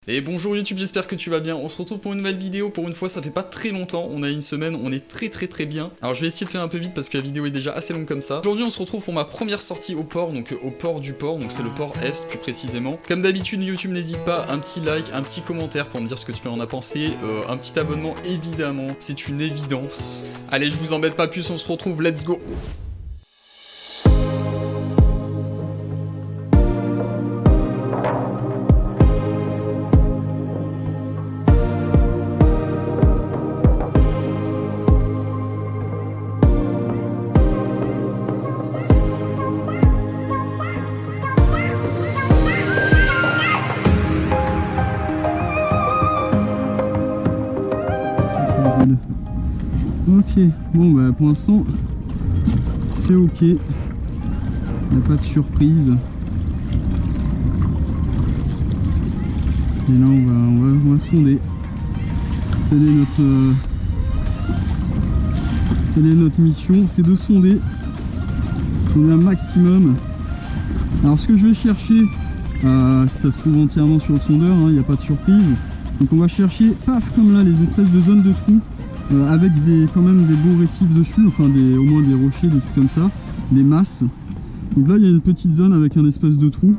Et bonjour YouTube, j'espère que tu vas bien. On se retrouve pour une nouvelle vidéo. Pour une fois, ça fait pas très longtemps. On a une semaine, on est très bien. Alors je vais essayer de faire un peu vite parce que la vidéo est déjà assez longue comme ça. Aujourd'hui, on se retrouve pour ma première sortie au port, donc au port du port. Donc c'est le port Est plus précisément. Comme d'habitude, YouTube, n'hésite pas, un petit like, un petit commentaire pour me dire ce que tu en as pensé. Un petit abonnement, évidemment. C'est une évidence. Allez, je vous embête pas plus, on se retrouve. Let's go. Ok, bon bah pour l'instant c'est ok, il n'y a pas de surprise. Et là on va sonder. Telle est notre mission, c'est de sonder un maximum. Alors ce que je vais chercher, ça se trouve entièrement sur le sondeur, il n'y a pas de surprise. Donc on va chercher, paf, comme là, les espèces de zones de trous. Avec quand même des beaux récifs dessus, enfin au moins des rochers, des trucs comme ça, des masses. Donc là il y a une petite zone avec un espèce de trou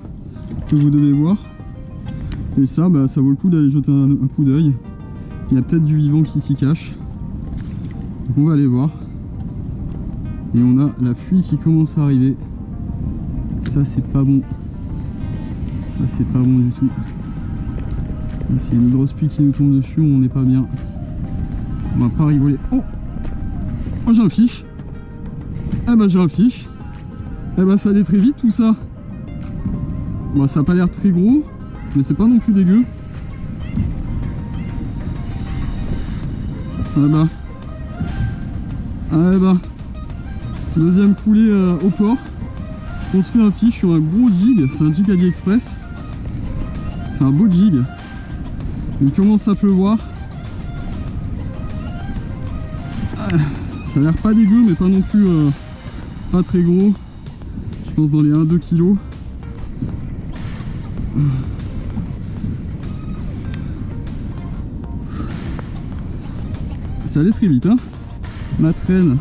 que vous devez voir. Et ça, ça vaut le coup d'aller jeter un coup d'œil. Il y a peut-être du vivant qui s'y cache. Donc on va aller voir. Et on a la pluie qui commence à arriver. Ça c'est pas bon. Ça c'est pas bon du tout. C'est une grosse pluie qui nous tombe dessus, on n'est pas bien. On va pas rigoler. Oh, j'ai un fiche. Eh ben j'ai un fiche. Eh ben ça allait très vite tout ça. Bon, ça a pas l'air très gros, mais c'est pas non plus dégueu. Ah bah. Deuxième coulée au port. On se fait un fiche sur un gros jig. C'est un jig AliExpress. C'est un beau jig. Il commence à pleuvoir. Ça a l'air pas dégueu, mais pas non plus pas très gros. Je pense dans les 1-2 kg. Ça allait très vite, hein. Ma traîne,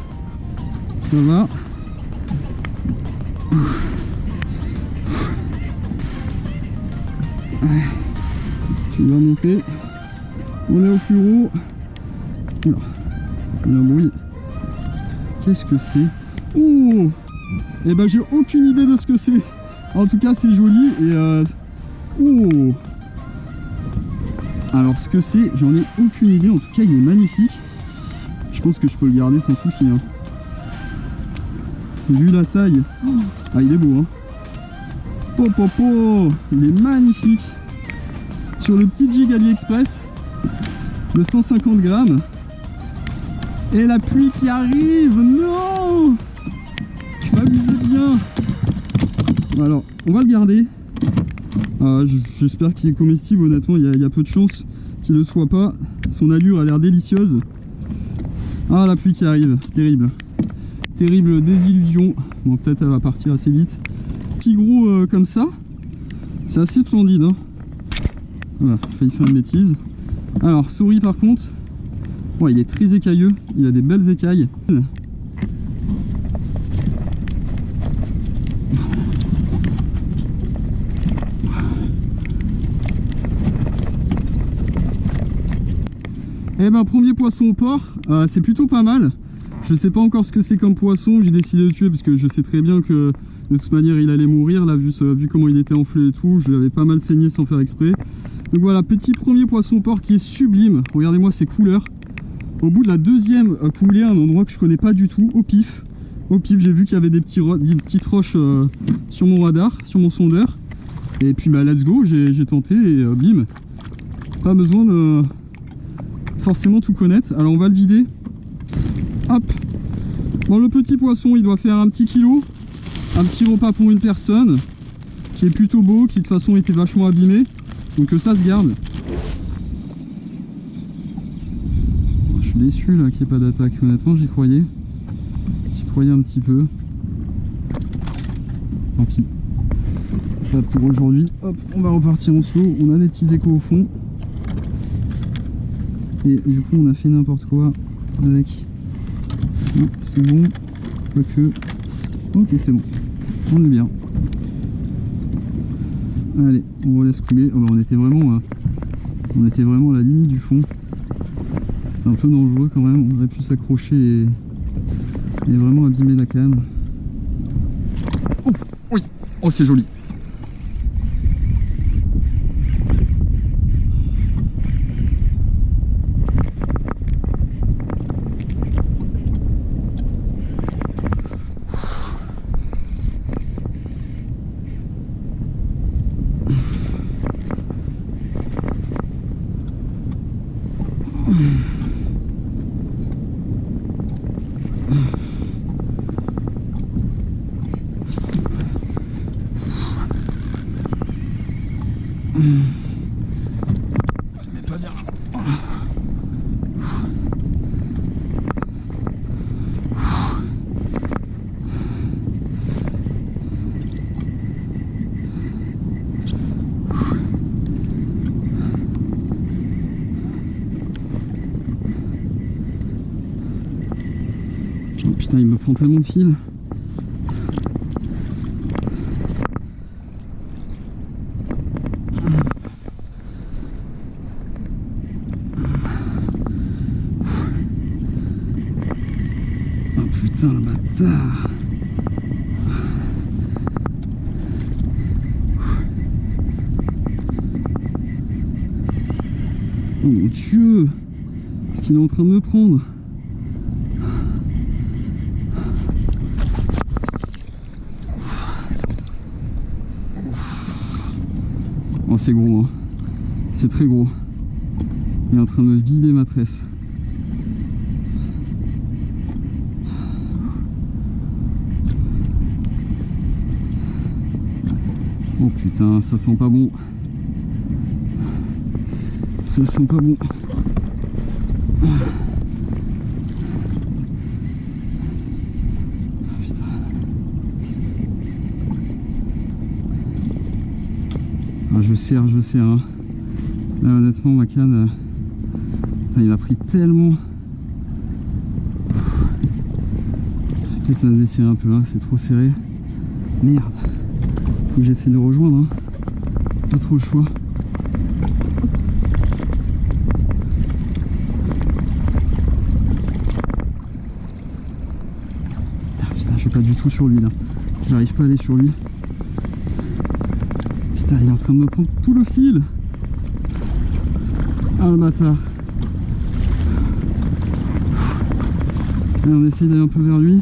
ça va. Tu vas monter. On est au fluoro. Oula. Il y a un bruit. Qu'est-ce que c'est? Oh! Eh ben j'ai aucune idée de ce que c'est. En tout cas c'est joli et oh! Alors ce que c'est, j'en ai aucune idée. En tout cas il est magnifique. Je pense que je peux le garder sans souci, hein. Vu la taille. Ah il est beau, hein. Il est magnifique. Sur le petit jig AliExpress de 150 grammes. Et la pluie qui arrive, non! Je m'amusais bien. Alors, on va le garder. J'espère qu'il est comestible, honnêtement, il y a peu de chances qu'il ne le soit pas. Son allure a l'air délicieuse. Ah, la pluie qui arrive, terrible. Terrible désillusion. Bon, peut-être elle va partir assez vite. Petit gros comme ça, c'est assez splendide, hein. Voilà, j'ai failli faire une bêtise. Alors, souris par contre. Bon, il est très écailleux, il a des belles écailles. Eh ben premier poisson au port, c'est plutôt pas mal. Je sais pas encore ce que c'est comme poisson, j'ai décidé de tuer parce que je sais très bien que de toute manière il allait mourir là, vu comment il était enflé et tout, je l'avais pas mal saigné sans faire exprès. Donc voilà, petit premier poisson au port qui est sublime, regardez-moi ses couleurs. Au bout de la deuxième coulée, un endroit que je connais pas du tout, au pif, j'ai vu qu'il y avait des petites roches sur mon radar, sur mon sondeur. Et puis let's go, j'ai tenté et bim. Pas besoin de forcément tout connaître. Alors on va le vider. Hop. Bon, le petit poisson, il doit faire un petit kilo. Un petit repas pour une personne. Qui est plutôt beau, qui de toute façon était vachement abîmé. Donc ça se garde. Je suis déçu là qu'il n'y ait pas d'attaque. Honnêtement, j'y croyais. J'y croyais un petit peu. Tant pis. pour aujourd'hui. Hop, on va repartir en slow. On a des petits échos au fond. Et du coup, on a fait n'importe quoi avec. Non, c'est bon. Quoique. Ok, c'est bon. On est bien. Allez, on relaisse couler. Oh, bah, on était vraiment à la limite du fond. C'est un peu dangereux quand même. On aurait pu s'accrocher et vraiment abîmer la canne. Oh, oui. Oh, c'est joli. Mais pas bien. Oh putain, il me prend tellement de fil. Oh putain, le bâtard. Oh mon Dieu, ce qu'il est en train de me prendre. Oh, c'est gros, hein. C'est très gros. Il est en train de vider ma tresse. Oh putain, ça sent pas bon. Ça sent pas bon. Putain. Ah, je serre, hein. Là, honnêtement, ma canne, il m'a pris tellement. Peut-être va desserrer un peu, hein. C'est trop serré. Merde. Faut que j'essaie de le rejoindre, hein. Pas trop le choix. Ah, putain, je suis pas du tout sur lui là. J'arrive pas à aller sur lui. Putain, il est en train de me prendre tout le fil. Ah, le bâtard. Allez, on essaye d'aller un peu vers lui.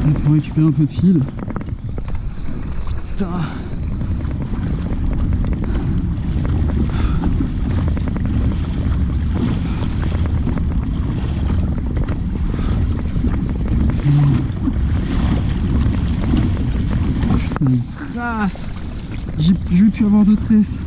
Il faut récupérer un peu de fil. Putain. Putain, il trace. Je vais plus avoir de tresse.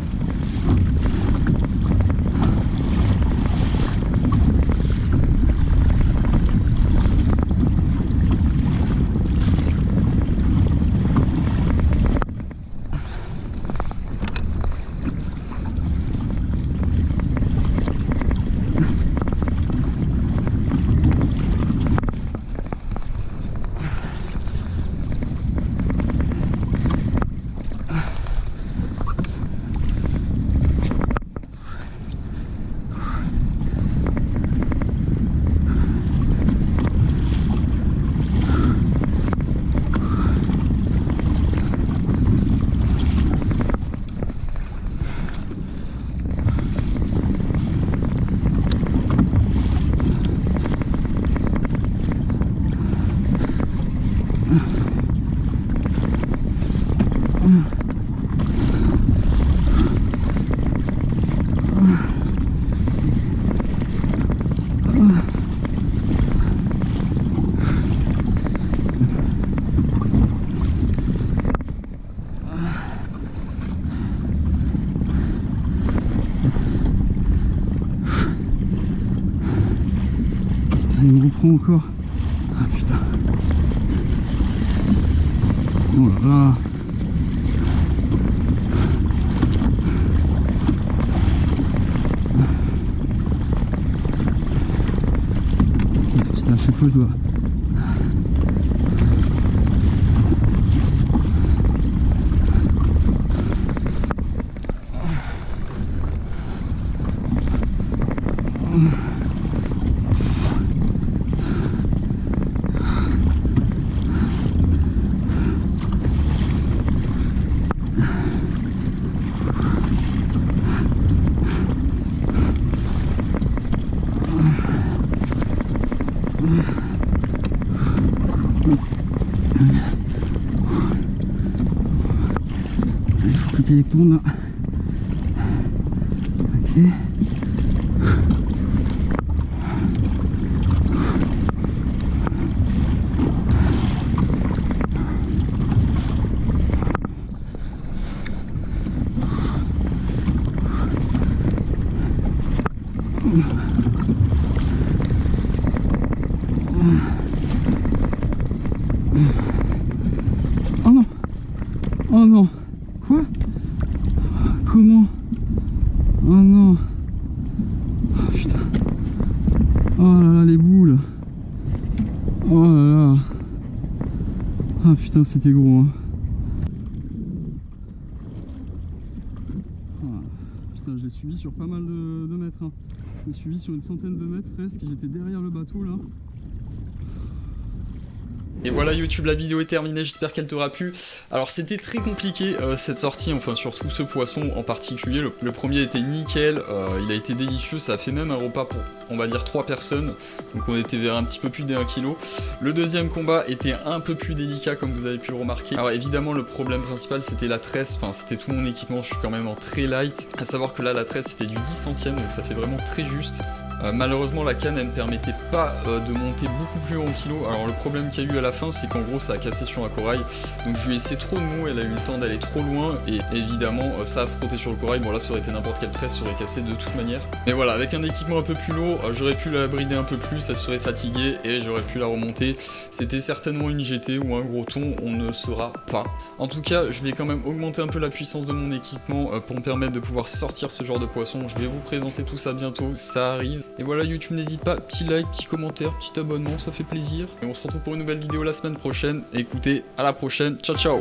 Il me reprend encore. Ah putain. Oh là là. Putain, à chaque fois je dois... Il faut que le kayak tourne là. Ok. Oh non! Oh non! Quoi? Comment? Oh non! Oh putain! Oh là là, les boules! Oh là là! Ah putain, c'était gros, hein! Ah, putain, je l'ai suivi sur pas mal de mètres, hein. Je l'ai suivi sur une centaine de mètres presque, j'étais derrière le bateau là. Et voilà YouTube, la vidéo est terminée, j'espère qu'elle t'aura plu. Alors c'était très compliqué cette sortie, enfin surtout ce poisson en particulier. Le premier était nickel, il a été délicieux, ça a fait même un repas pour on va dire 3 personnes. Donc on était vers un petit peu plus d'1 kg. Le deuxième combat était un peu plus délicat comme vous avez pu le remarquer. Alors évidemment le problème principal c'était la tresse, enfin c'était tout mon équipement, je suis quand même en très light. À savoir que là la tresse c'était du 10 centièmes, donc ça fait vraiment très juste. Malheureusement la canne elle me permettait pas de monter beaucoup plus haut en kilo. Alors le problème qu'il y a eu à la fin c'est qu'en gros ça a cassé sur un corail, donc je lui ai laissé trop de mou, elle a eu le temps d'aller trop loin et évidemment ça a frotté sur le corail. Bon là ça aurait été n'importe quelle tresse, ça aurait cassé de toute manière. Mais voilà, avec un équipement un peu plus lourd, j'aurais pu la brider un peu plus, elle serait fatiguée et j'aurais pu la remonter. C'était certainement une GT ou un gros thon, on ne saura pas. En tout cas je vais quand même augmenter un peu la puissance de mon équipement pour me permettre de pouvoir sortir ce genre de poisson. Je vais vous présenter tout ça bientôt, ça arrive. Et voilà YouTube, n'hésite pas, petit like, petit commentaire, petit abonnement, ça fait plaisir. Et on se retrouve pour une nouvelle vidéo la semaine prochaine. Et écoutez, à la prochaine, ciao ciao.